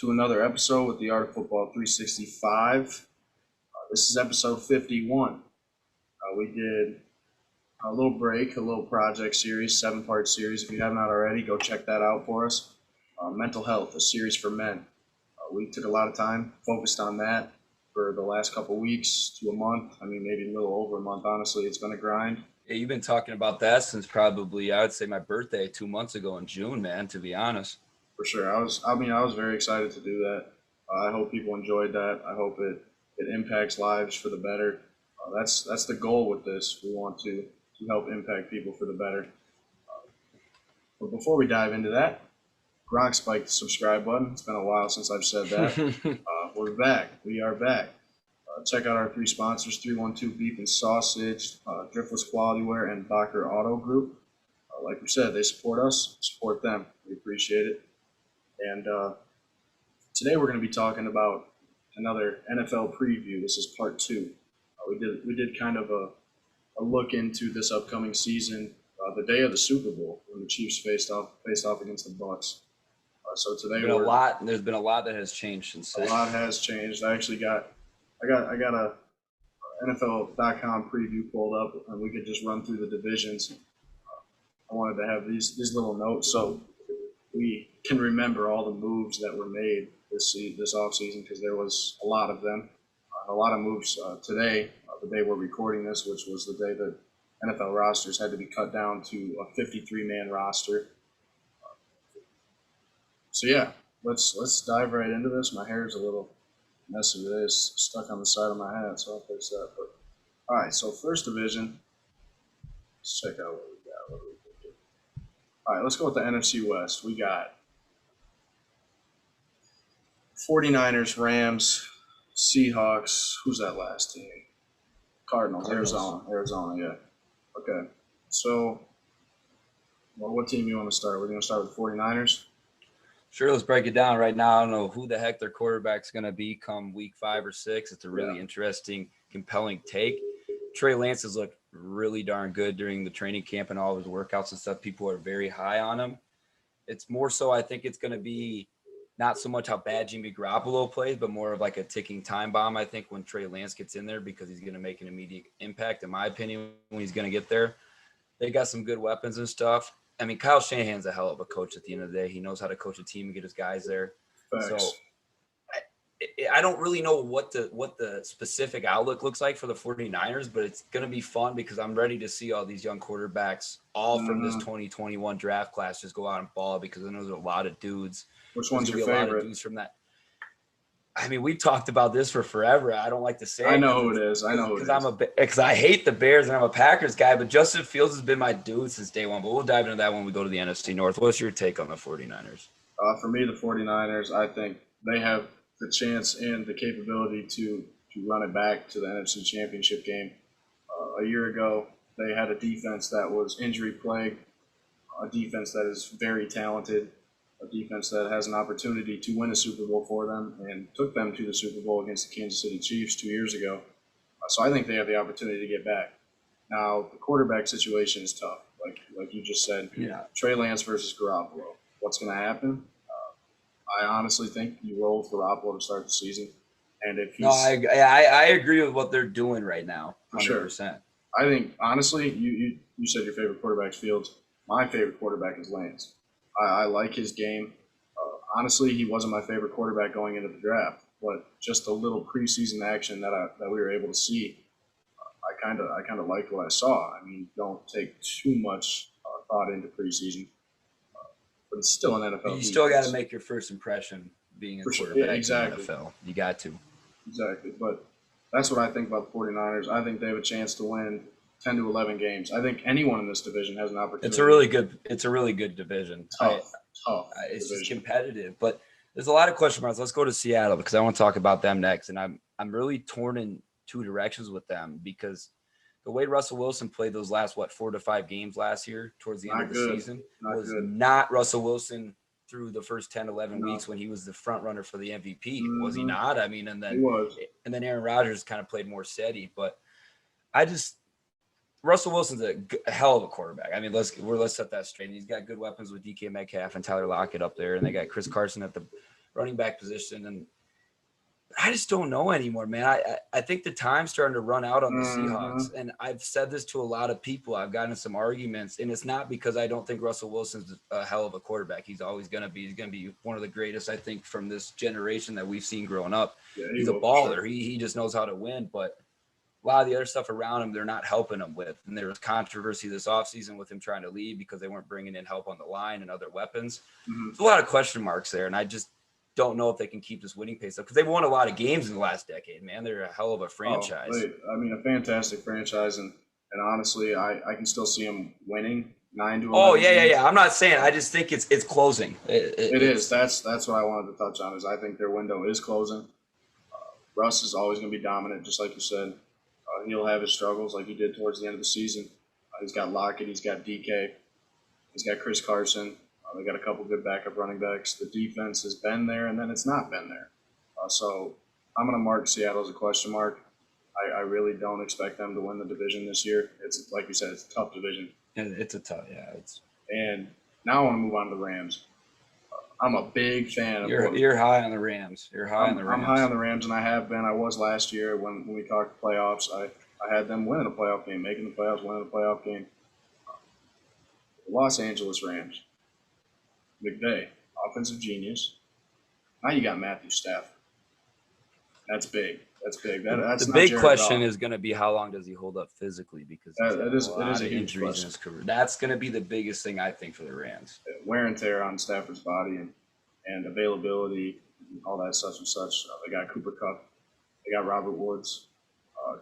to another episode with the Art of Football 365. This is episode 51. We did a little break, a little project series, 7-part series. If you have not already, go check that out for us. Mental health, a series for men. We took a lot of time, focused on that for the last couple weeks to a month. I mean, maybe a little over a month, honestly. It's been a grind. Yeah, you've been talking about that since probably, I would say, my birthday 2 months ago in June, man, to be honest. For sure. I was very excited to do that. I hope people enjoyed that. I hope it impacts lives for the better. That's the goal with this. We want to help impact people for the better. But before we dive into that, Gronk spiked the subscribe button. It's been a while since I've said that. We're back. We are back. Check out our 3 sponsors, 312 Beef and Sausage, Driftless Quality Wear, and Bacher Auto Group. Like we said, they support us, support them. We appreciate it. And today we're going to be talking about another NFL preview. This is part 2. We did kind of a look into this upcoming season, the day of the Super Bowl when the Chiefs faced off against the Bucs. So today there's been a lot that has changed since then. A lot has changed. I got a NFL.com preview pulled up, and we could just run through the divisions. I wanted to have these little notes so we can remember all the moves that were made this offseason, because there was a lot of them. A lot of moves today, the day we're recording this, which was the day that NFL rosters had to be cut down to a 53-man roster. So yeah, let's dive right into this. My hair's a little messy today. It's stuck on the side of my hat, so I'll fix that. But all right, so first division. Let's check out what we got. All right, let's go with the NFC West. We got 49ers, Rams, Seahawks. Who's that last team? Cardinals. Arizona, yeah. Okay. So, what team you want to start? We're going to start with the 49ers? Sure, let's break it down right now. I don't know who the heck their quarterback's going to be come week 5 or 6. It's a really interesting, compelling take. Trey Lance has looked really darn good during the training camp and all of his workouts and stuff. People are very high on him. It's more so, I think it's going to be not so much how bad Jimmy Garoppolo plays, but more of like a ticking time bomb, I think, when Trey Lance gets in there, because he's going to make an immediate impact, in my opinion, when he's going to get there. They got some good weapons and stuff. I mean, Kyle Shanahan's a hell of a coach at the end of the day. He knows how to coach a team and get his guys there. Facts. So I don't really know what the specific outlook looks like for the 49ers, but it's going to be fun because I'm ready to see all these young quarterbacks, all from this 2021 draft class, just go out and ball, because I know there's a lot of dudes. Which one's your favorite? A lot of dudes from that. I mean, we've talked about this for forever. I don't like to say it. I know who it is. Because I hate the Bears and I'm a Packers guy, but Justin Fields has been my dude since day one. But we'll dive into that when we go to the NFC North. What's your take on the 49ers? For me, the 49ers, I think they have the chance and the capability to run it back to the NFC Championship game. A year ago, they had a defense that was injury-plagued, a defense that is very talented, a defense that has an opportunity to win a Super Bowl for them, and took them to the Super Bowl against the Kansas City Chiefs 2 years ago. So I think they have the opportunity to get back. Now, the quarterback situation is tough, like you just said. Yeah. Trey Lance versus Garoppolo. What's going to happen? I honestly think you roll with Garoppolo to start the season. And if he's, I agree with what they're doing right now, 100%. Sure. I think, honestly, you said your favorite quarterback's Fields. My favorite quarterback is Lance. I like his game. Honestly, he wasn't my favorite quarterback going into the draft, but just a little preseason action that we were able to see, I kind of liked what I saw. I mean, don't take too much thought into preseason, but it's still an NFL. You still got to make your first impression being a quarterback in the NFL. You got to. Exactly, but that's what I think about the 49ers. I think they have a chance to win 10 to 11 games. I think anyone in this division has an opportunity. It's a really good division. Tough. It's just competitive, but there's a lot of question marks. Let's go to Seattle, because I want to talk about them next. And I'm really torn in 2 directions with them, because the way Russell Wilson played those last 4 to 5 games last year towards the end of the season was not Russell Wilson through the first 10, 11 weeks when he was the front runner for the MVP. Was he not? I mean, and then Aaron Rodgers kind of played more steady, but Russell Wilson's a hell of a quarterback. I mean, let's set that straight. He's got good weapons with DK Metcalf and Tyler Lockett up there, and they got Chris Carlson at the running back position. And I just don't know anymore, man. I think the time's starting to run out on the Seahawks. And I've said this to a lot of people. I've gotten some arguments, and it's not because I don't think Russell Wilson's a hell of a quarterback. He's always going to be. He's going to be one of the greatest, I think, from this generation that we've seen growing up. Yeah, he's a baller. Sure. He just knows how to win. But a lot of the other stuff around him, they're not helping him with. And there was controversy this offseason with him trying to leave because they weren't bringing in help on the line and other weapons. There's a lot of question marks there, and I just don't know if they can keep this winning pace up because they've won a lot of games in the last decade, man. They're a hell of a franchise. I mean, a fantastic franchise, and honestly, I can still see them winning 9 to 11. Oh yeah. I'm not saying. I just think it's closing. It is. That's what I wanted to touch on. Is I think their window is closing. Russ is always going to be dominant, just like you said. He'll have his struggles like he did towards the end of the season. He's got Lockett. He's got DK. He's got Chris Carlson. They got a couple good backup running backs. The defense has been there, and then it's not been there. So I'm going to mark Seattle as a question mark. I really don't expect them to win the division this year. It's like you said, it's a tough division. It's a tough, yeah. And now I want to move on to the Rams. I'm a big fan of. You're high on the Rams. I'm high on the Rams, and I have been. I was last year when we talked playoffs. I had them winning a playoff game, making the playoffs, winning a playoff game. The Los Angeles Rams. McVay, offensive genius. Now you got Matthew Stafford. That's big. That's big. That's the big question is going to be how long does he hold up physically because he's a lot of injuries in his career. That's going to be the biggest thing I think for the Rams. Wear and tear on Stafford's body and availability, all that such and such. They got Cooper Kupp. They got Robert Woods.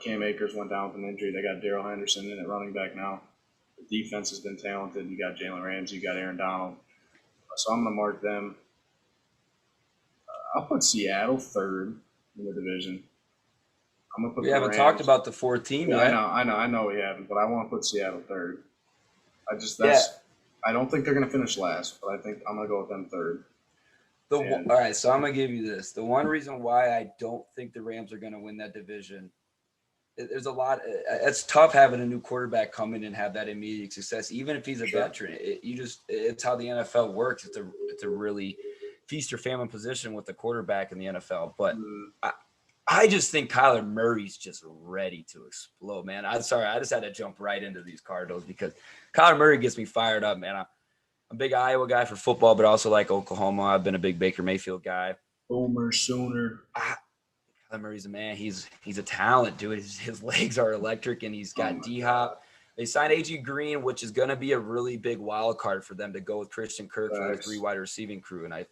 Cam Akers went down with an injury. They got Darrell Henderson in at running back now. The defense has been talented. You got Jalen Ramsey. You got Aaron Donald. So I'm going to mark them. I'll put Seattle third in the division. I'm going to put we haven't talked about the 4th team yet. I know we haven't, but I want to put Seattle third. I don't think they're going to finish last, but I think I'm going to go with them third. All right, so I'm going to give you this. The one reason why I don't think the Rams are going to win that division, there's a lot. It's tough having a new quarterback come in and have that immediate success, even if he's a veteran. It's how the NFL works. It's a really feast or famine position with the quarterback in the NFL. But I just think Kyler Murray's just ready to explode, man. I'm sorry, I just had to jump right into these Cardinals because Kyler Murray gets me fired up, man. I'm a big Iowa guy for football, but also like Oklahoma. I've been a big Baker Mayfield guy. Boomer Sooner. Kyler Murray's a man. He's a talent, dude. His legs are electric, and he's got D-Hop. They signed A.G. Green, which is going to be a really big wild card for them to go with Christian Kirk for their 3-wide receiving crew. And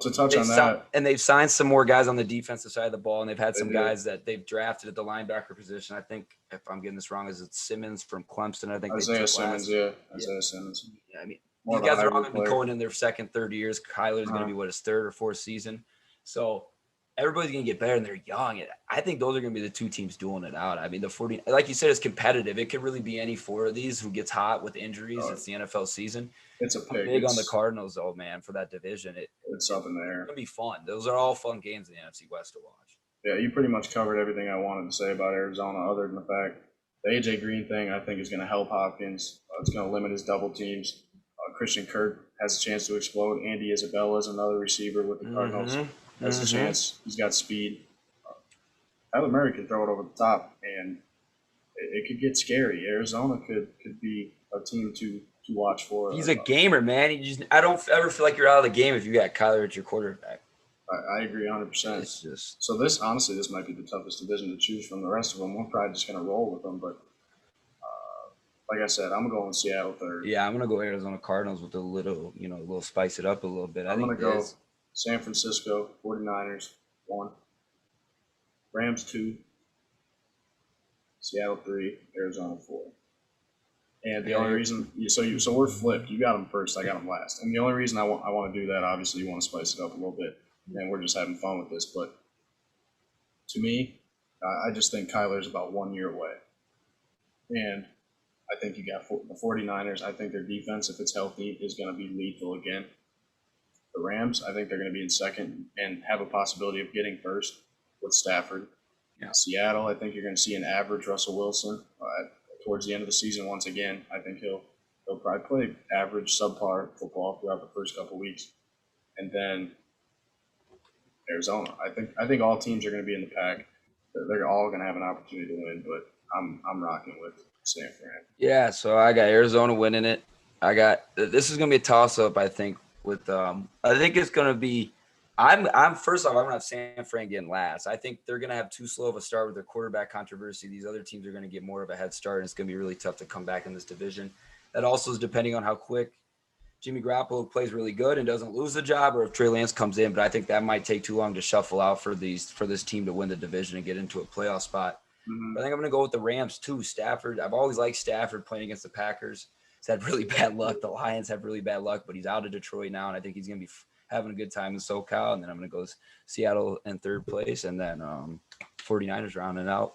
to touch on that. And they've signed some more guys on the defensive side of the ball, and they've had some guys that they've drafted at the linebacker position. I think, if I'm getting this wrong, is it Simmons from Clemson? I think Isaiah Simmons, Isaiah Simmons. Yeah, I mean, these guys are all going to be going in their second, third years. Kyler's going to be, his 3rd or 4th season. So everybody's going to get better, and they're young. I think those are going to be the 2 teams dueling it out. I mean, the 40, like you said, is competitive. It could really be any 4 of these who gets hot with injuries. It's the NFL season. It's a pick. I'm big on the Cardinals, though, man, for that division. It's something there. It's going to be fun. Those are all fun games in the NFC West to watch. Yeah, you pretty much covered everything I wanted to say about Arizona, other than the fact the A.J. Green thing I think is going to help Hopkins. It's going to limit his double teams. Christian Kirk has a chance to explode. Andy Isabella is another receiver with the Cardinals. Has a chance. He's got speed. Kyler Murray can throw it over the top, and it could get scary. Arizona could be a team to watch for. He's a gamer, man. I don't ever feel like you're out of the game if you got Kyler at your quarterback. I agree 100%. It's just so this might be the toughest division to choose from the rest of them. We're probably just going to roll with them, but like I said, I'm going Seattle third. Yeah, I'm going to go Arizona Cardinals with a little spice it up a little bit. I'm going to go San Francisco 49ers 1, Rams 2, Seattle 3, Arizona 4. And the only reason, so we're flipped. You got them first, I got them last. And the only reason I want to do that, obviously, you want to spice it up a little bit, and we're just having fun with this. But to me, I just think Kyler's about 1 year away. And I think you got the 49ers. I think their defense, if it's healthy, is going to be lethal again. The Rams, I think they're going to be in second and have a possibility of getting first with Stafford. Yeah. Seattle, I think you're going to see an average Russell Wilson towards the end of the season once again. I think he'll probably play average, subpar football throughout the first couple weeks. And then Arizona. I think all teams are going to be in the pack. They're all going to have an opportunity to win, but I'm rocking with San Fran. Yeah, so I got Arizona winning it. This is going to be a toss-up, I think. I think it's going to be. I'm first off, I'm going to have San Fran getting last. I think they're going to have too slow of a start with their quarterback controversy. These other teams are going to get more of a head start, and it's going to be really tough to come back in this division. That also is depending on how quick Jimmy Garoppolo plays really good and doesn't lose the job, or if Trey Lance comes in. But I think that might take too long to shuffle out for this team to win the division and get into a playoff spot. Mm-hmm. But I think I'm going to go with the Rams too. Stafford, I've always liked Stafford playing against the Packers. He's had really bad luck. The Lions have really bad luck, but he's out of Detroit now, and I think he's going to be having a good time in SoCal. And then I'm going to go Seattle in third place, and then 49ers rounding out.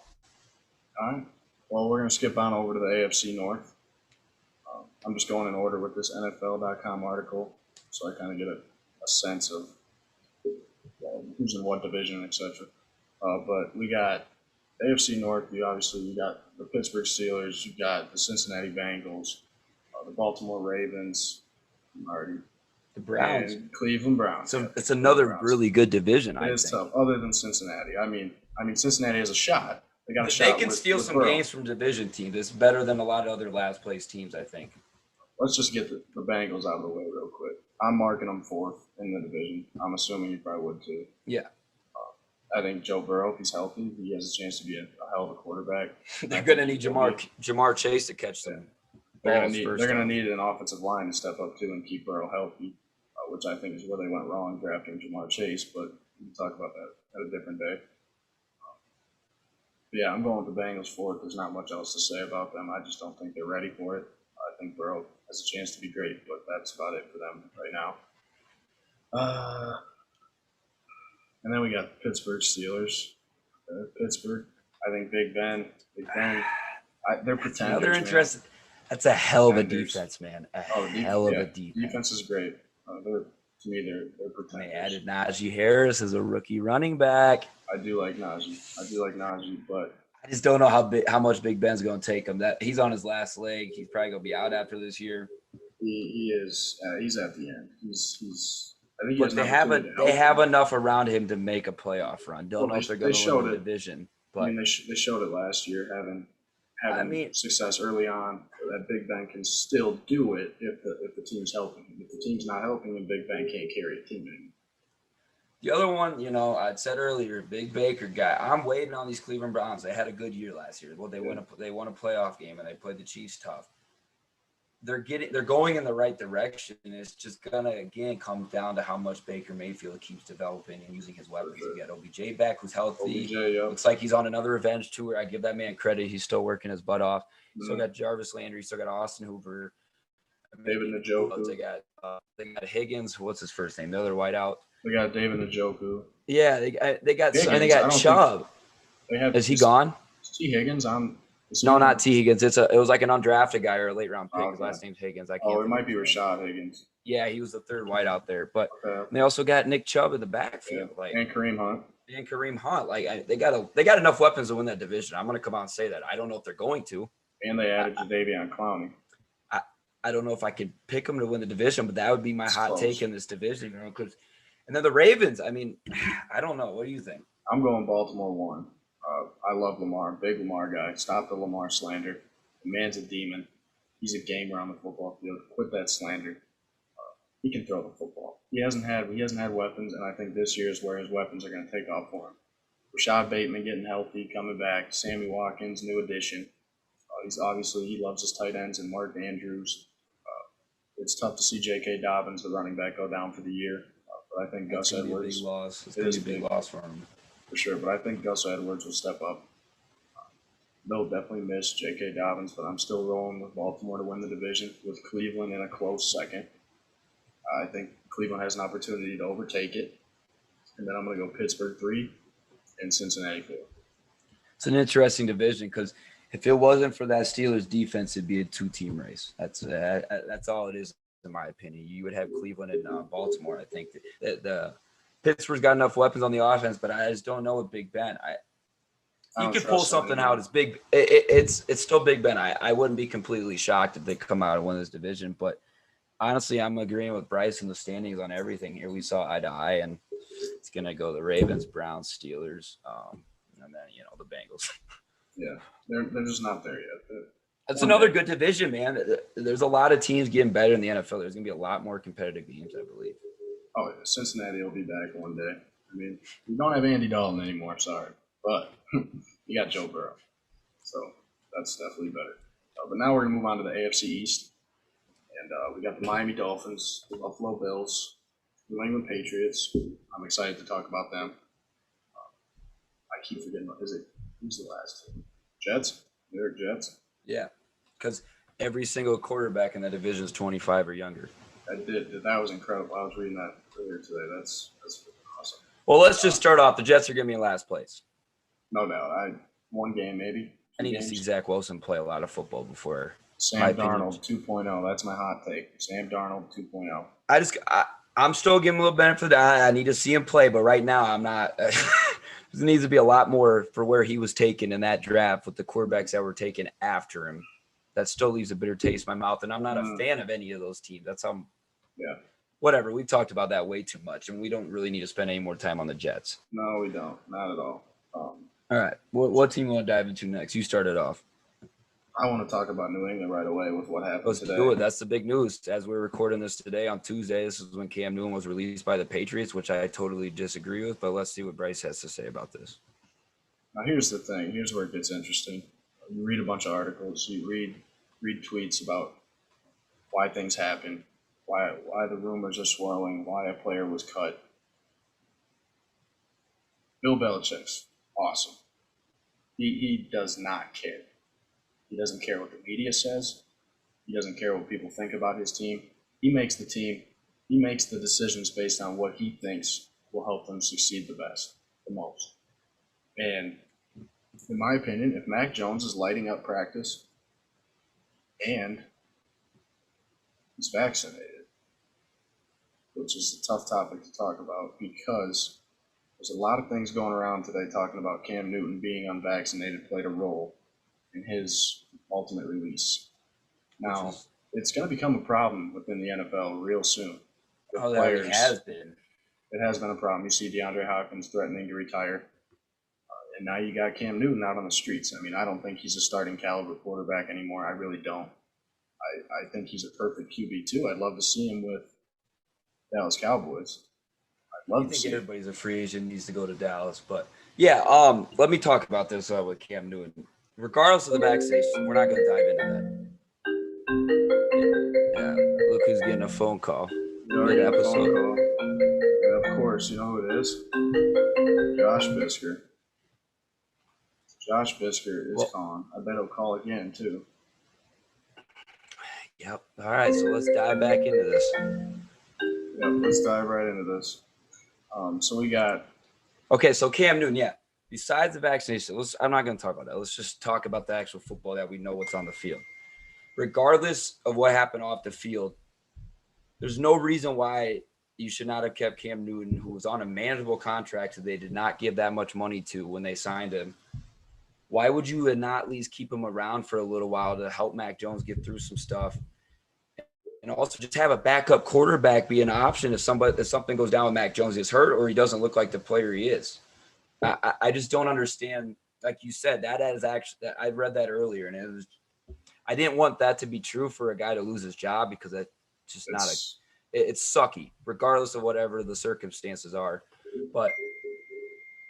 All right. Well, we're going to skip on over to the AFC North. I'm just going in order with this NFL.com article, so I kind of get a sense of who's in what division, etc. But we got AFC North. You got the Pittsburgh Steelers. You got the Cincinnati Bengals, the Baltimore Ravens, the Browns, and Cleveland Browns. So it's another really good division. It is tough, other than Cincinnati. I mean, Cincinnati has a shot. They got a shot. They can steal some games from division teams. It's better than a lot of other last place teams, I think. Let's just get the Bengals out of the way real quick. I'm marking them fourth in the division. I'm assuming you probably would too. Yeah. I think Joe Burrow, if he's healthy, he has a chance to be a hell of a quarterback. They're going to need Jamar Chase to catch them. They're going to need an offensive line to step up too and keep Burrow healthy, which I think is where they went wrong drafting Jamar Chase. But we can talk about that at a different day. Yeah, I'm going with the Bengals fourth. There's not much else to say about them. I just don't think they're ready for it. I think Burrow has a chance to be great, but that's about it for them right now. And then we got the Pittsburgh Steelers. Pittsburgh, I think Big Ben, they're pretenders. They're interested. That's a hell of a defense, man. Hell of a defense. Defense is great. To me, they're pretenders. They added Najee Harris as a rookie running back. I do like Najee, but I just don't know how much Big Ben's going to take him. That he's on his last leg. He's probably going to be out after this year. He is. He's at the end. He's. I think but they have enough around him to make a playoff run. Don't know if they're going to win the division. But I mean, they showed it last year, having success early on. That Big Ben can still do it if the team's helping him. If the team's not helping him, Big Ben can't carry a team anymore. The other one, I'd said earlier, Big Baker guy. I'm waiting on these Cleveland Browns. They had a good year last year. Well, they won a playoff game and they played the Chiefs tough. They're going in the right direction. It's just gonna again come down to how much Baker Mayfield keeps developing and using his weapons. You got OBJ back, who's healthy. Looks like he's on another revenge tour. I give that man credit. He's still working his butt off. Still got Jarvis Landry. Still got Austin Hooper. David Njoku. They got Higgins. What's his first name? The other whiteout. They got David Njoku. Yeah, they got Higgins, and they got Chubb. Is he gone? T. Higgins on. No, not T. Higgins. It was like an undrafted guy or a late round pick. His last name's Higgins. It might be Rashad Higgins. Yeah, he was the third white out there. But they also got Nick Chubb in the backfield, and Kareem Hunt. They got enough weapons to win that division. I'm going to come out and say that. I don't know if they're going to. And they added Jadeveon Clowney. I don't know if I could pick them to win the division, but that would be my hot take in this division. And then the Ravens. I mean, I don't know. What do you think? I'm going Baltimore 1. I love Lamar, big Lamar guy. Stop the Lamar slander. The man's a demon. He's a gamer on the football field. Quit that slander. He can throw the football. He hasn't had weapons, and I think this year is where his weapons are going to take off for him. Rashad Bateman getting healthy, coming back. Sammy Watkins, new addition. He loves his tight ends and Mark Andrews. It's tough to see J.K. Dobbins, the running back, go down for the year. But I think Gus Edwards. It's going to be a big loss for him. For sure, but I think Gus Edwards will step up. They'll definitely miss J.K. Dobbins, but I'm still rolling with Baltimore to win the division, with Cleveland in a close second. I think Cleveland has an opportunity to overtake it. And then I'm going to go Pittsburgh 3 and Cincinnati 4. It's an interesting division because if it wasn't for that Steelers defense, it'd be a two-team race. That's all it is, in my opinion. You would have Cleveland and Baltimore. I think the Pittsburgh's got enough weapons on the offense, but I just don't know with Big Ben. You could pull something out. It's big. It's still Big Ben. I wouldn't be completely shocked if they come out and win this division. But honestly, I'm agreeing with Bryce in the standings on everything here. We saw eye to eye, and it's gonna go the Ravens, Browns, Steelers, and then the Bengals. Yeah, they're just not there yet. That's another good division, man. There's a lot of teams getting better in the NFL. There's gonna be a lot more competitive games, I believe. Oh, yeah. Cincinnati will be back one day. I mean, we don't have Andy Dalton anymore, sorry, but you got Joe Burrow, so that's definitely better. But now we're gonna move on to the AFC East, and we got the Miami Dolphins, the Buffalo Bills, New England Patriots. I'm excited to talk about them. I keep forgetting. Who's the last team? Jets. New York Jets. Yeah, because every single quarterback in that division is 25 or younger. That was incredible. I was reading that earlier today. That's awesome. Well, let's just start off. The Jets are going to be in last place. No doubt. One game maybe. I need to see Zach Wilson play a lot of football before. Sam Darnold 2.0. That's my hot take. Sam Darnold 2.0. I'm still giving him a little benefit of the doubt. I need to see him play, but right now I'm not. There needs to be a lot more for where he was taken in that draft with the quarterbacks that were taken after him. That still leaves a bitter taste in my mouth, and I'm not a fan of any of those teams. That's how. Yeah. Whatever. We've talked about that way too much, and we don't really need to spend any more time on the Jets. No, we don't. Not at all. All right. What team you want to dive into next? You started off. I want to talk about New England right away with what happened today. Let's do it. That's the big news. As we're recording this today on Tuesday, this is when Cam Newton was released by the Patriots, which I totally disagree with, but let's see what Bryce has to say about this. Now, here's the thing. Here's where it gets interesting. You read a bunch of articles. You read tweets about why things happen, why the rumors are swirling, why a player was cut. Bill Belichick's awesome. He does not care. He doesn't care what the media says. He doesn't care what people think about his team. He makes the team. He makes the decisions based on what he thinks will help them succeed the most. And in my opinion, if Mac Jones is lighting up practice and he's vaccinated, which is a tough topic to talk about because there's a lot of things going around today talking about Cam Newton being unvaccinated played a role in his ultimate release. Now, it's going to become a problem within the NFL real soon. Oh, that already has been. It has been a problem. You see DeAndre Hopkins threatening to retire. And now you got Cam Newton out on the streets. I mean, I don't think he's a starting caliber quarterback anymore. I really don't. I think he's a perfect QB2. I'd love to see him with Dallas Cowboys. I'd love to see everybody's a free agent, needs to go to Dallas. But, yeah, let me talk about this with Cam Newton. Regardless of the vaccination, we're not going to dive into that. Yeah, look who's getting a phone call. Mid-episode. Yeah, of course, you know who it is? Josh Bisker. Josh Bisker is calling. I bet he'll call again, too. Yep. All right, so let's dive back into this. Yep, let's dive right into this. So we got... Okay, so Cam Newton, yeah. Besides the vaccination, I'm not going to talk about that. Let's just talk about the actual football that we know what's on the field. Regardless of what happened off the field, there's no reason why you should not have kept Cam Newton, who was on a manageable contract that they did not give that much money to when they signed him. Why would you not at least keep him around for a little while to help Mac Jones get through some stuff? And also just have a backup quarterback be an option if something goes down with Mac Jones, gets hurt or he doesn't look like the player he is. I just don't understand. Like you said, that is actually – I read that earlier, and I didn't want that to be true for a guy to lose his job because that's just it's sucky, regardless of whatever the circumstances are. But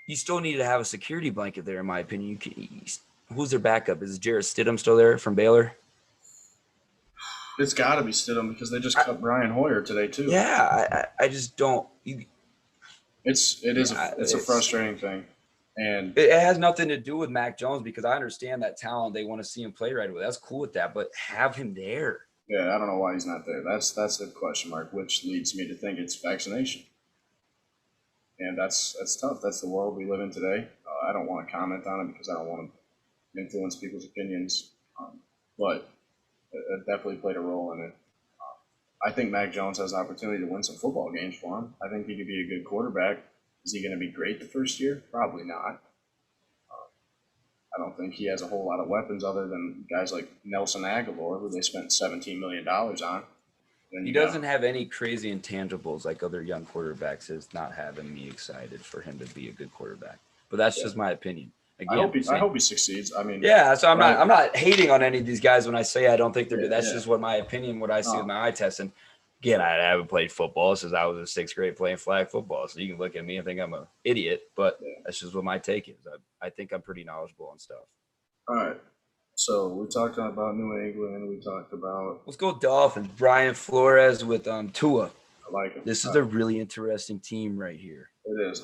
you still need to have a security blanket there, in my opinion. Who's their backup? Is Jarvis Stidham still there from Baylor? It's got to be Stidham because they just cut Brian Hoyer today too. Yeah, I just don't. It's a frustrating thing, and it has nothing to do with Mac Jones because I understand that talent. They want to see him play right away. That's cool with that, but have him there. Yeah, I don't know why he's not there. That's the question mark, which leads me to think it's vaccination, and that's tough. That's the world we live in today. I don't want to comment on it because I don't want to influence people's opinions, but it definitely played a role in it. I think Mac Jones has an opportunity to win some football games for him. I think he could be a good quarterback. Is he going to be great the first year? Probably not. I don't think he has a whole lot of weapons other than guys like Nelson Aguilar, who they spent $17 million on. He doesn't have any crazy intangibles like other young quarterbacks. Is not having me excited for him to be a good quarterback. But that's just my opinion. Again, I hope he succeeds. I mean, yeah. So I'm not hating on any of these guys when I say I don't think they're. That's just what my opinion. What I see with my eye test. And again, I haven't played football since I was in 6th grade playing flag football. So you can look at me and think I'm an idiot, but that's just what my take is. I think I'm pretty knowledgeable on stuff. All right. So we talked about New England. We talked about. Let's go Dolphins. Brian Flores with Tua. I like him. This is a really interesting team right here. It is.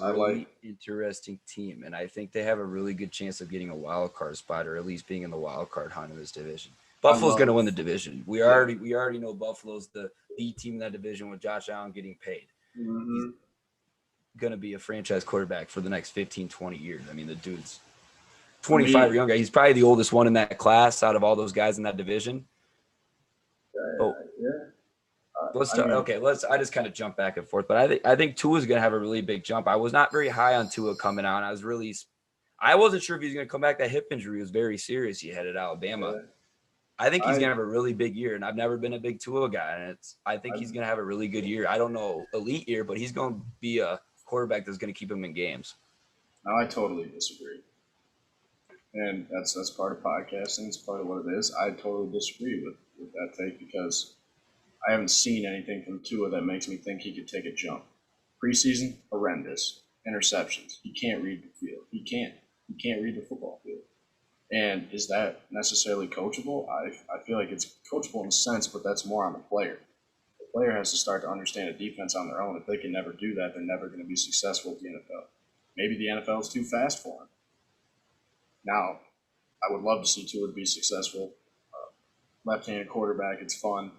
Interesting team, and I think they have a really good chance of getting a wild card spot, or at least being in the wild card hunt in this division. Buffalo's going to win the division. We already know Buffalo's the team in that division with Josh Allen getting paid. Mm-hmm. He's going to be a franchise quarterback for the next 15, 20 years. I mean, the dude's 25 or younger. He's probably the oldest one in that class out of all those guys in that division. I just kind of jump back and forth, but I think Tua is going to have a really big jump. I was not very high on Tua coming out. I wasn't sure if he's going to come back. That hip injury was very serious. He headed Alabama. Yeah. I think he's going to have a really big year, and I've never been a big Tua guy, and I think he's going to have a really good year. I don't know elite year, but he's going to be a quarterback that's going to keep him in games. No, I totally disagree. And that's part of podcasting. It's part of what it is. I totally disagree with that take because I haven't seen anything from Tua that makes me think he could take a jump. Preseason, horrendous. Interceptions. He can't read the field. He can't read the football field. And is that necessarily coachable? I feel like it's coachable in a sense, but that's more on the player. The player has to start to understand a defense on their own. If they can never do that, they're never going to be successful at the NFL. Maybe the NFL is too fast for him. Now, I would love to see Tua be successful. Left-handed quarterback, it's fun.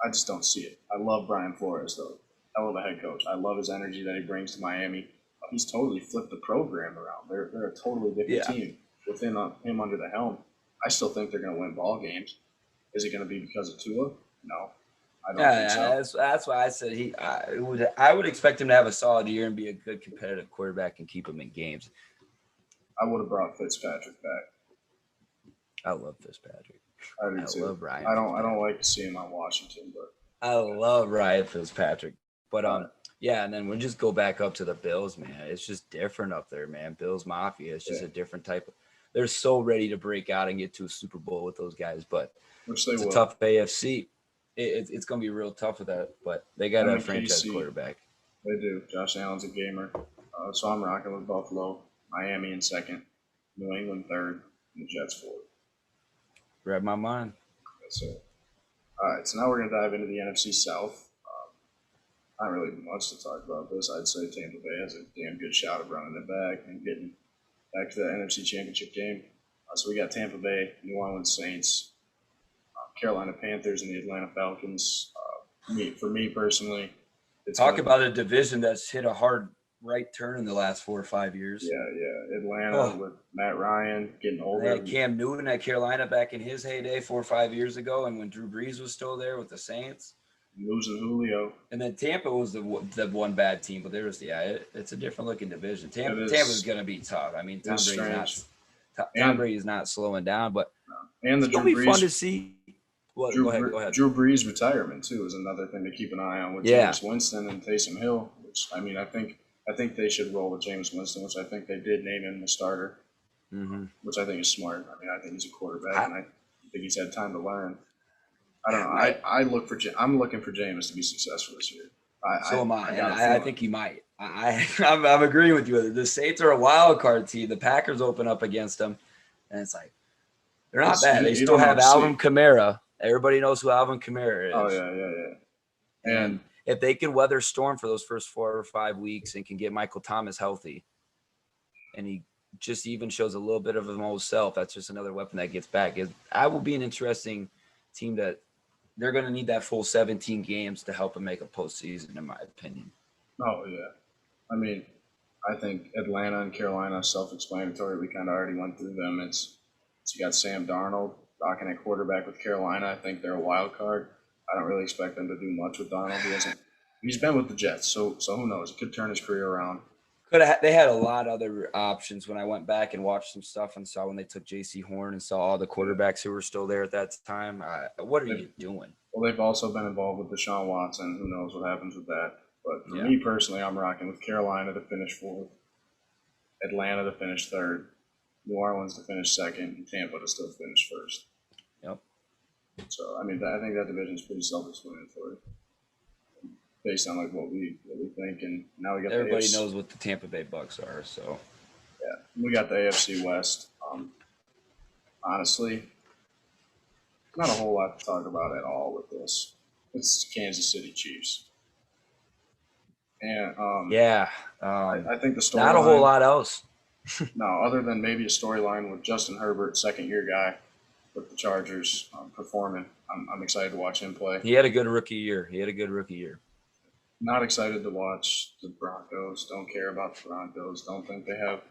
I just don't see it. I love Brian Flores, though. Hell of a head coach. I love his energy that he brings to Miami. He's totally flipped the program around. They're a totally different team with him under the helm. I still think they're going to win ball games. Is it going to be because of Tua? No, I don't think so. That's why I said I would expect him to have a solid year and be a good competitive quarterback and keep him in games. I would have brought Fitzpatrick back. I love Fitzpatrick. I do too. Love Ryan. I don't like to see him on Washington, but I love Ryan Fitzpatrick. But and then we'll just go back up to the Bills, man. It's just different up there, man. Bills Mafia. It's just a different type of. They're so ready to break out and get to a Super Bowl with those guys, but it's a tough AFC. It's going to be real tough with that, but they got a franchise quarterback. They do. Josh Allen's a gamer, so I'm rocking with Buffalo, Miami in second, New England third, and the Jets fourth. Read my mind. That's it. All right, so now we're going to dive into the NFC South. Not really much to talk about this. I'd say Tampa Bay has a damn good shot of running it back and getting back to the NFC Championship game. So we got Tampa Bay, New Orleans Saints, Carolina Panthers, and the Atlanta Falcons. For me personally, talk about a division that's hit a hard right turn in the last 4 or 5 years. Yeah. Atlanta with Matt Ryan getting older. They had Cam Newton at Carolina back in his heyday 4 or 5 years ago, and when Drew Brees was still there with the Saints. Losing Julio. And then Tampa was the one bad team, but it's a different looking division. Tampa's going to be tough. I mean, Tom Brady's not slowing down, but it's going to be fun to see. Go ahead. Drew Brees' retirement too is another thing to keep an eye on with Jameis Winston and Taysom Hill. Which I mean, I think they should roll with Jameis Winston, which I think they did name him the starter, which I think is smart. I mean, I think he's a quarterback, and I think he's had time to learn. I don't know. I'm looking for Jameis to be successful this year. So am I. I think he might. I'm agreeing with you. The Saints are a wild card team. The Packers open up against them, and it's like they're not bad. They still have Alvin Kamara. Everybody knows who Alvin Kamara is. Oh yeah. And if they can weather storm for those first 4 or 5 weeks and can get Michael Thomas healthy, and he just even shows a little bit of his old self, that's just another weapon that gets back. I will be an interesting team that. They're going to need that full 17 games to help them make a postseason, in my opinion. Oh, yeah. I mean, I think Atlanta and Carolina are self-explanatory. We kind of already went through them. You got Sam Darnold rocking at quarterback with Carolina. I think they're a wild card. I don't really expect them to do much with Darnold. He's been with the Jets, so who knows? He could turn his career around. They had a lot of other options when I went back and watched some stuff and saw when they took J.C. Horn and saw all the quarterbacks who were still there at that time. What are you doing? Well, they've also been involved with Deshaun Watson. Who knows what happens with that? But for me personally, I'm rocking with Carolina to finish fourth, Atlanta to finish third, New Orleans to finish second, and Tampa to still finish first. Yep. So I mean, I think that division is pretty self-explanatory, based on like what we think, and now we got everybody knows what the Tampa Bay Bucks are. So yeah, we got the AFC West. Honestly, not a whole lot to talk about at all with this. It's Kansas City Chiefs, and I think the story not a whole lot else. No, other than maybe a storyline with Justin Herbert, second-year guy with the Chargers, performing. I'm excited to watch him play. He had a good rookie year. Not excited to watch the Broncos. Don't care about the Broncos. Don't think they have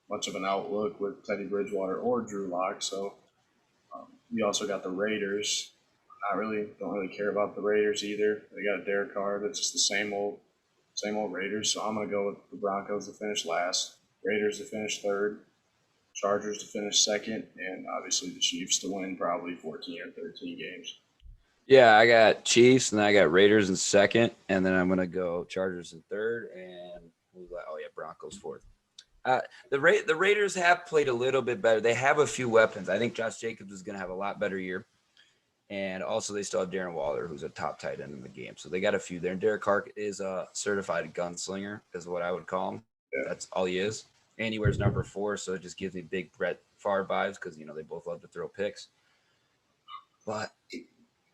much of an outlook with Teddy Bridgewater or Drew Lock. So we also got the Raiders. Don't really care about the Raiders either. They got a Derek Carr that's just the same old Raiders. So I'm gonna go with the Broncos to finish last, Raiders to finish third, Chargers to finish second, and obviously the Chiefs to win probably 14 or 13 games. Yeah, I got Chiefs, and then I got Raiders in second, and then I'm going to go Chargers in third, and Broncos fourth. The Raiders have played a little bit better. They have a few weapons. I think Josh Jacobs is going to have a lot better year, and also they still have Darren Waller, who's a top tight end in the game. So they got a few there. And Derek Carr is a certified gunslinger, is what I would call him. Yeah. That's all he is. And he wears number 4, so it just gives me big Brett Favre vibes because, they both love to throw picks. But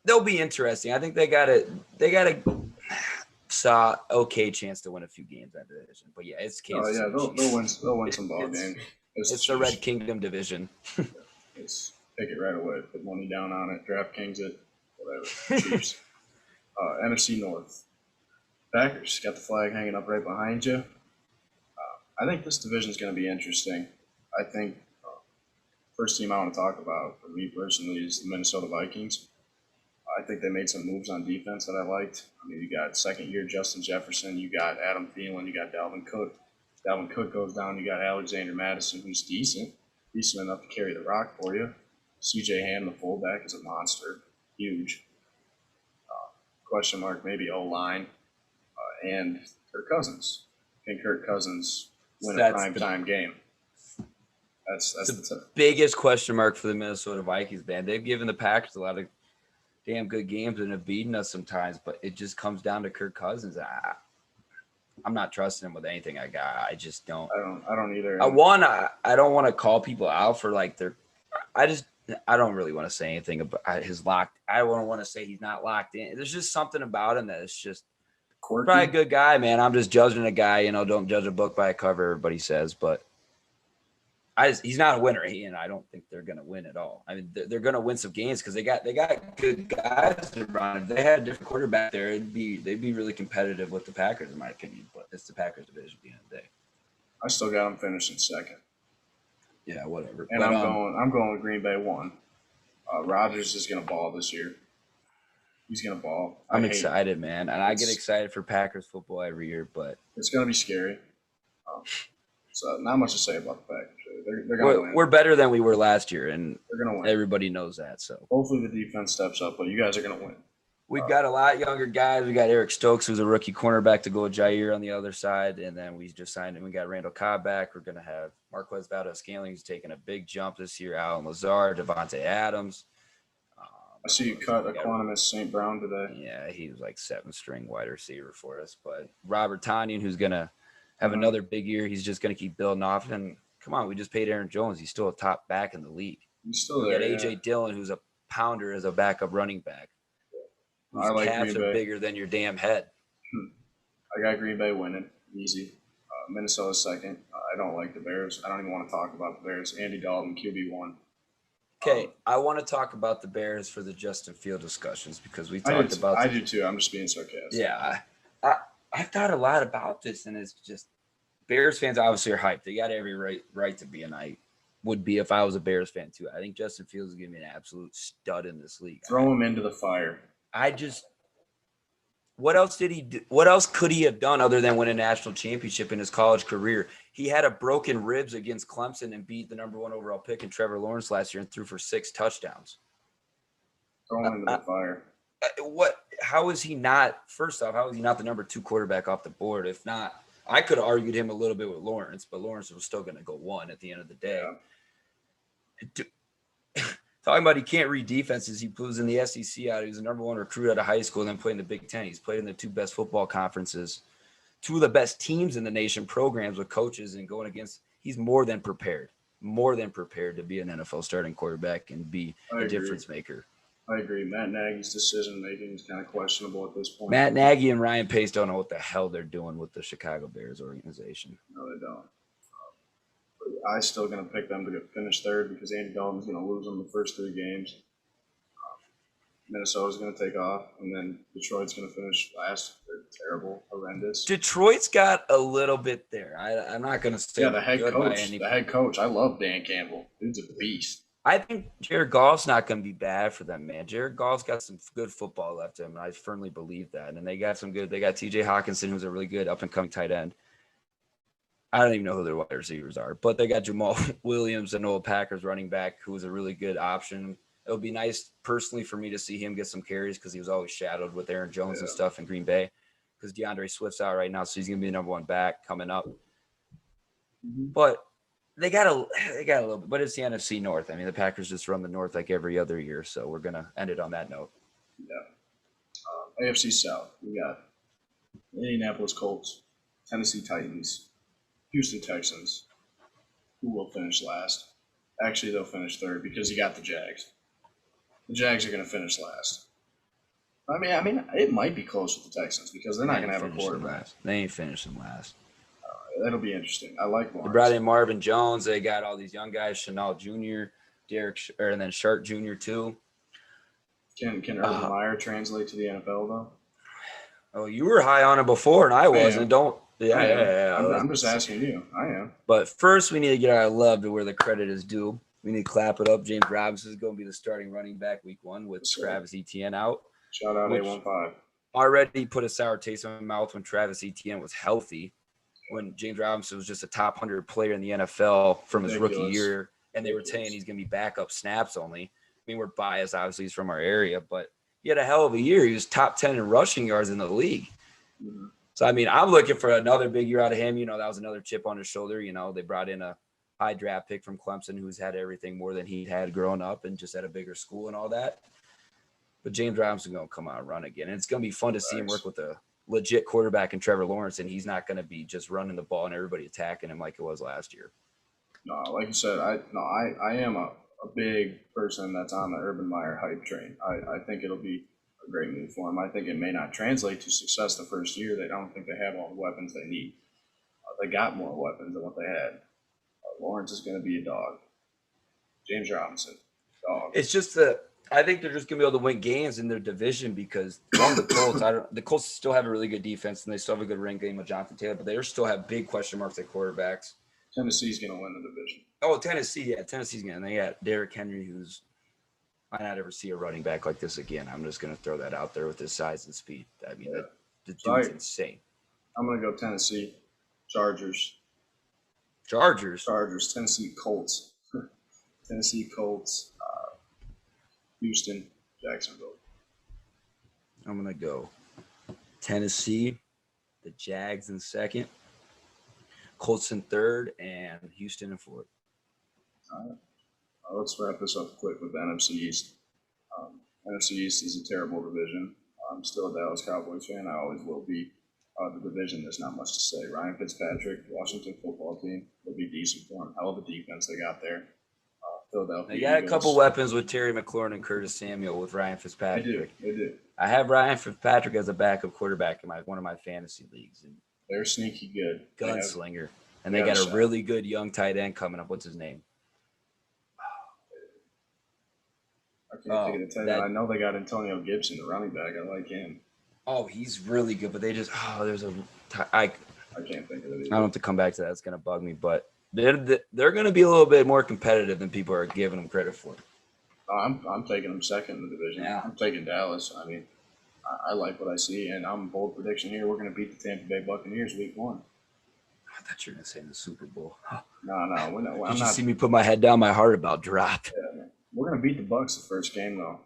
they'll be interesting. I think they got a okay chance to win a few games that division. But yeah, it's Kansas. Oh yeah, they'll win some ball games. It's the Red Kingdom division. Just take it right away. Put money down on it. DraftKings it. Whatever. Chiefs. NFC North. Packers got the flag hanging up right behind you. I think this division is going to be interesting. I think first team I want to talk about for me personally is the Minnesota Vikings. I think they made some moves on defense that I liked. I mean, you got second-year Justin Jefferson, you got Adam Thielen, you got Dalvin Cook. Dalvin Cook goes down, you got Alexander Madison, who's decent enough to carry the rock for you. C.J. Ham, the fullback, is a monster, huge. Question mark, maybe O-line, and Kirk Cousins. Can Kirk Cousins win a primetime game? That's the biggest question mark for the Minnesota Vikings, man. They've given the Packers a lot of damn good games and have beaten us sometimes, but it just comes down to Kirk Cousins. I'm not trusting him with anything I got. I just don't. I don't either. I don't want to call people out for like their. I don't really want to say anything about his locked. I don't want to say he's not locked in. There's just something about him that is just quirky. Probably a good guy, man. I'm just judging a guy. Don't judge a book by a cover. Everybody says, but. He's not a winner, and I don't think they're going to win at all. I mean, they're going to win some games because they got good guys around. If they had a different quarterback there, they'd be really competitive with the Packers, in my opinion. But it's the Packers division at the end of the day. I still got them finishing second. Yeah, whatever. And I'm going with Green Bay 1. Rodgers is going to ball this year. He's going to ball. I'm excited, man, and I get excited for Packers football every year, but it's going to be scary. So not much to say about the Packers. They're going to win. We're better than we were last year, and they're going to win. Everybody knows that. So hopefully the defense steps up, but you guys are going to win. We've got a lot younger guys. We got Eric Stokes, who's a rookie cornerback, to go with Jair on the other side, and then we just signed him. We got Randall Cobb back. We're going to have Marquez Valdez-Scantling, who's taking a big jump this year. Alan Lazard, Devontae Adams. I see you cut Equanimous St. Brown today. Yeah, he was like 7th-string wide receiver for us. But Robert Tonyan, who's going to have another big year. He's just going to keep building off. And come on, we just paid Aaron Jones. He's still a top back in the league. He's still there. We got A.J. Dillon, who's a pounder as a backup running back. I like calves are bigger than your damn head. I got Green Bay winning. Easy. Minnesota second. I don't like the Bears. I don't even want to talk about the Bears. Andy Dalton, QB1. Okay, I want to talk about the Bears for the Justin Field discussions because we talked about I do too. I'm just being sarcastic. Yeah. I thought a lot about this, and it's just Bears fans obviously are hyped. They got every right to be, and I would be if I was a Bears fan too. I think Justin Fields is going to be an absolute stud in this league. Throw him into the fire. what else did he do? What else could he have done other than win a national championship in his college career? He had a broken ribs against Clemson and beat the #1 overall pick in Trevor Lawrence last year and threw for 6 touchdowns. Throw him into the fire. How is he not? First off, how is he not the #2 quarterback off the board? If not, I could have argued him a little bit with Lawrence, but Lawrence was still going to go 1 at the end of the day. Yeah. Talking about he can't read defenses. He was in the SEC out. He was the #1 recruit out of high school, and then played in the Big Ten. He's played in the 2 best football conferences, 2 of the best teams in the nation, programs with coaches, and going against. He's more than prepared to be an NFL starting quarterback and be a difference maker. I agree. Matt Nagy's decision making is kind of questionable at this point. Matt Nagy and Ryan Pace don't know what the hell they're doing with the Chicago Bears organization. No, they don't. I'm still going to pick them to finish 3rd because Andy Dalton's going to lose them the first 3 games. Minnesota's going to take off, and then Detroit's going to finish last. They're terrible, horrendous. Detroit's got a little bit there. I'm not going to say the head coach. The head coach. I love Dan Campbell. Dude's a beast. I think Jared Goff's not going to be bad for them, man. Jared Goff's got some good football left in him, and I firmly believe that. And they got some good. They got T.J. Hawkinson, who's a really good up-and-coming tight end. I don't even know who their wide receivers are, but they got Jamal Williams, and Noah Packers running back, who is a really good option. It would be nice personally for me to see him get some carries because he was always shadowed with Aaron Jones and stuff in Green Bay because DeAndre Swift's out right now, so he's going to be the #1 back coming up. Mm-hmm. But they got a little bit, but it's the NFC North. I mean, the Packers just run the North like every other year, so we're going to end it on that note. Yeah. AFC South, we got Indianapolis Colts, Tennessee Titans, Houston Texans, who will finish last. Actually, they'll finish 3rd because you got the Jags. The Jags are going to finish last. I mean, it might be close with the Texans because they're not going to have a quarterback. They ain't finishing last. That'll be interesting. I like Lawrence. They brought in Marvin Jones. They got all these young guys, Chanel Jr., and then Shark Jr. too. Can Urban Meyer translate to the NFL though? Oh, you were high on him before, and I wasn't. I'm just asking you. I am. But first, we need to get our love to where the credit is due. We need to clap it up. James Robinson is going to be the starting running back week 1 with Travis Etienne out. Shout out A15. Already put a sour taste in my mouth when Travis Etienne was healthy. When James Robinson was just a top 100 player in the NFL from his rookie year, and they were saying he's going to be backup snaps only. I mean, we're biased, obviously, he's from our area, but he had a hell of a year. He was top 10 in rushing yards in the league. Mm-hmm. So, I mean, I'm looking for another big year out of him. You know, that was another chip on his shoulder. You know, they brought in a high draft pick from Clemson who's had everything more than he had growing up and just at a bigger school and all that. But James Robinson going to come out and run again. And it's going to be fun to see him work with a legit quarterback in Trevor Lawrence, and he's not going to be just running the ball and everybody attacking him like it was last year. No, like you said, I am a big person that's on the Urban Meyer hype train. I think it'll be a great move for him. I think it may not translate to success the first year. They don't think they have all the weapons they need. They got more weapons than what they had. Lawrence is going to be a dog. James Robinson, dog. It's just I think they're just going to be able to win games in their division because the Colts still have a really good defense and they still have a good ring game with Jonathan Taylor, but they still have big question marks at quarterbacks. Tennessee's going to win the division. Oh, Tennessee's going to. And they got Derrick Henry, who's I not ever see a running back like this again. I'm just going to throw that out there with his size and speed. I mean, the dude's insane. I'm going to go Tennessee, Chargers, Tennessee Colts, Houston, Jacksonville. I'm going to go Tennessee, the Jags in 2nd, Colts in 3rd, and Houston in 4th. All right. Let's wrap this up quick with the NFC East. NFC East is a terrible division. I'm still a Dallas Cowboys fan. I always will be. The division, there's not much to say. Ryan Fitzpatrick, Washington football team, will be decent for him. Hell of a defense they got there. Philadelphia. They got a couple weapons with Terry McLaurin and Curtis Samuel with Ryan Fitzpatrick. They do. I have Ryan Fitzpatrick as a backup quarterback in one of my fantasy leagues. And they're sneaky good. Gunslinger. And they got a really good young tight end coming up. What's his name? I can't think of the tight end. I know they got Antonio Gibson, the running back. I like him. Oh, he's really good, but they just I can't think of it either. I don't have to come back to that. It's going to bug me, but they're going to be a little bit more competitive than people are giving them credit for. I'm taking them 2nd in the division. Yeah. I'm taking Dallas. I mean, I like what I see, and I'm bold prediction here. We're going to beat the Tampa Bay Buccaneers week 1. I thought you were going to say in the Super Bowl. No, we're not. Did you see me put my head down? My heart about dropped. Yeah, we're going to beat the Bucs the first game, though.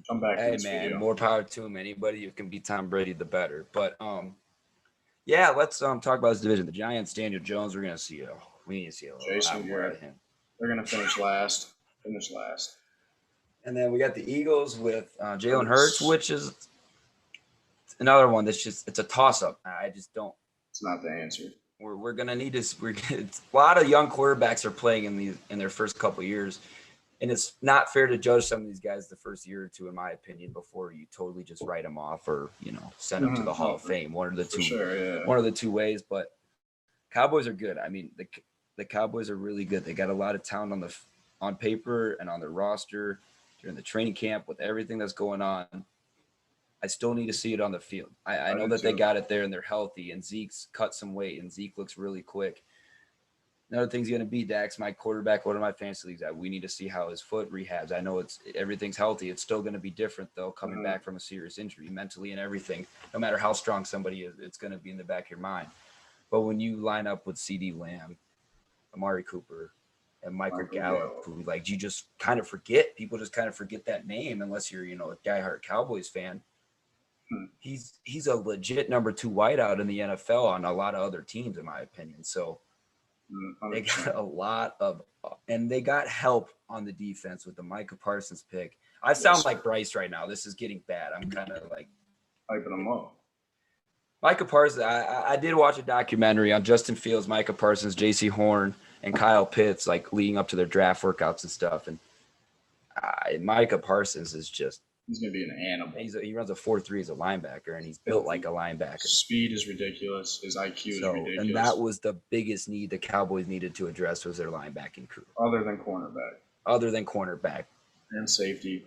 Come back to this video. More power to him. Anybody who can beat Tom Brady, the better. But yeah, let's talk about this division. The Giants, Daniel Jones. We need to see a Jason lot of him. They're going to finish last. And then we got the Eagles with Jalen Hurts, which is another one that's it's a toss-up. I just don't. It's not the answer. We're gonna need to. A lot of young quarterbacks are playing in their first couple of years, and it's not fair to judge some of these guys the first year or two, in my opinion, before you totally just write them off or send them to the Hall of Fame. One of the two. Sure, yeah. One of the two ways, but Cowboys are good. I mean, the Cowboys are really good. They got a lot of talent on paper and on their roster during the training camp with everything that's going on. I still need to see it on the field. I know that they got it there and they're healthy, and Zeke's cut some weight and Zeke looks really quick. Another thing's going to be Dak's my quarterback, one of my fantasy leagues. We need to see how his foot rehabs. I know everything's healthy. It's still going to be different, though, coming back from a serious injury, mentally and everything. No matter how strong somebody is, it's going to be in the back of your mind. But when you line up with CeeDee Lamb, Amari Cooper, and Micah Gallup, who you just kind of forget. People just kind of forget that name unless you're, a diehard Cowboys fan. He's a legit number 2 wideout in the NFL on a lot of other teams, in my opinion. So they got a lot of, and they got help on the defense with the Micah Parsons pick. I sound like Bryce right now. This is getting bad. I'm kind of hyping them up. Micah Parsons. I did watch a documentary on Justin Fields, Micah Parsons, J.C. Horn, and Kyle Pitts, leading up to their draft workouts and stuff. And Micah Parsons is just. He's going to be an animal. He runs a 4.3 as a linebacker, and he's built like a linebacker. Speed is ridiculous. His IQ is ridiculous. And that was the biggest need the Cowboys needed to address was their linebacking crew. Other than cornerback. And safety.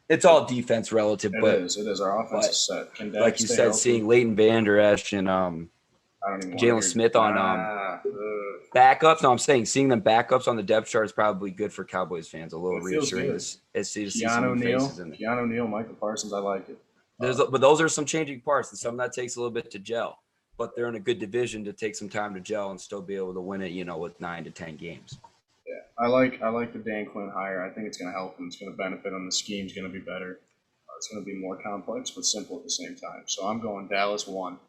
It's all defense relative. It is. Our offense is set. Can like you said, healthy? Seeing Leighton Vander Esch and Jalen Smith on backups. No, I'm saying seeing them backups on the depth chart is probably good for Cowboys fans. A little reassuring as to see some faces in there. Keanu Neal, Micah Parsons, I like it. But those are some changing parts, and some of that takes a little bit to gel. But they're in a good division to take some time to gel and still be able to win it, with 9 to 10 games. Yeah, I like the Dan Quinn hire. I think it's going to help him. It's going to benefit him. The scheme's going to be better. It's going to be more complex, but simple at the same time. So I'm going Dallas 1.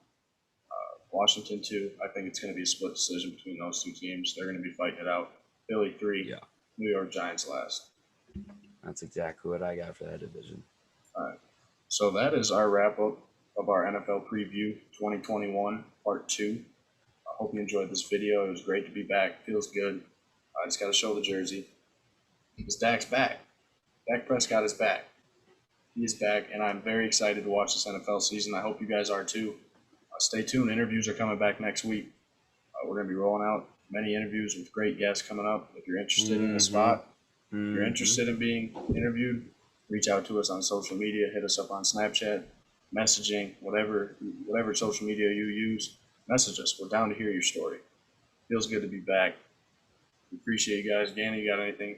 Washington 2. I think it's going to be a split decision between those two teams. They're going to be fighting it out. Philly 3. Yeah. New York Giants last. That's exactly what I got for that division. All right. So that is our wrap-up of our NFL Preview 2021 Part 2. I hope you enjoyed this video. It was great to be back. Feels good. I just got to show the jersey. Because Dak's back. Dak Prescott is back. He is back, and I'm very excited to watch this NFL season. I hope you guys are too. Stay tuned. Interviews are coming back next week. We're going to be rolling out many interviews with great guests coming up. If you're interested in a spot, if you're interested in being interviewed, reach out to us on social media. Hit us up on Snapchat, messaging, whatever social media you use. Message us. We're down to hear your story. Feels good to be back. We appreciate you guys. Gannon, you got anything?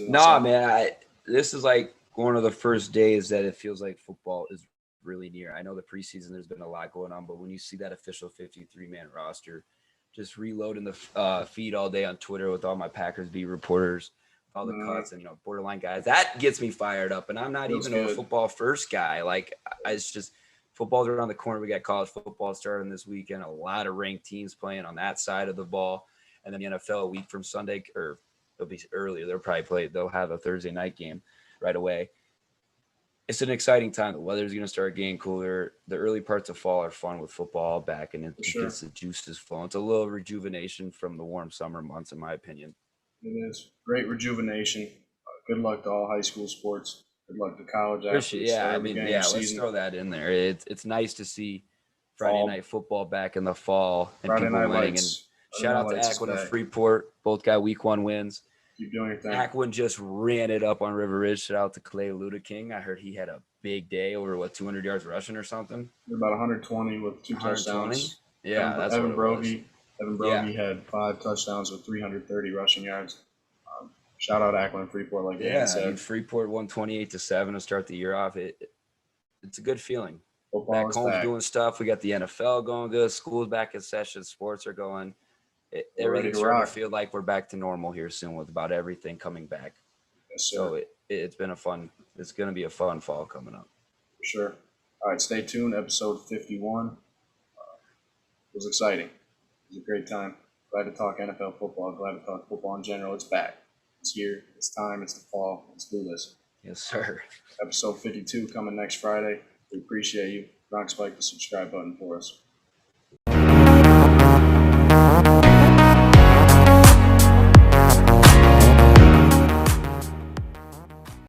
No, man. This is one of the first days that it feels like football is really near. I know the preseason there's been a lot going on, but when you see that official 53-man roster, just reloading the feed all day on Twitter with all my Packers beat reporters, all the cuts and borderline guys, that gets me fired up. And I'm not even a football first guy. It's just football's around the corner. We got college football starting this weekend. A lot of ranked teams playing on that side of the ball, and then the NFL a week from Sunday, or it'll be earlier. They'll have a Thursday night game right away. It's an exciting time. The weather's going to start getting cooler. The early parts of fall are fun with football back, and it gets the juices flowing. It's a little rejuvenation from the warm summer months, in my opinion. It is. Great rejuvenation. Good luck to all high school sports. Good luck to college athletes. Let's throw that in there. It's nice to see Friday night football back in the fall and Friday people winning. And shout out to Aquin and Freeport. Both got week 1 wins. Keep doing your thing. Aquin just ran it up on River Ridge. Shout out to Clay Ludeking. I heard he had a big day over 200 yards rushing or something. About 120 with 2 touchdowns. Yeah, that's Evan what it was. Evan Brogy had 5 touchdowns with 330 rushing yards. Shout out Aquin and Freeport, like Dan said. Freeport won 28-7 to start the year off. it's a good feeling. Football Back is home's back. doing stuff. We got the NFL going good. School's back in session. Sports are going. We're ready Everything's to starting rock. to feel like we're back to normal here soon with about everything coming back. Yes, sir. So it's been it's going to be a fun fall coming up. For sure. All right, stay tuned. Episode 51. It was exciting. It was a great time. Glad to talk NFL football. Glad to talk football in general. It's back. It's here. It's time. It's the fall. Let's do this. Yes, sir. Episode 52 coming next Friday. We appreciate you. Rock spike the subscribe button for us.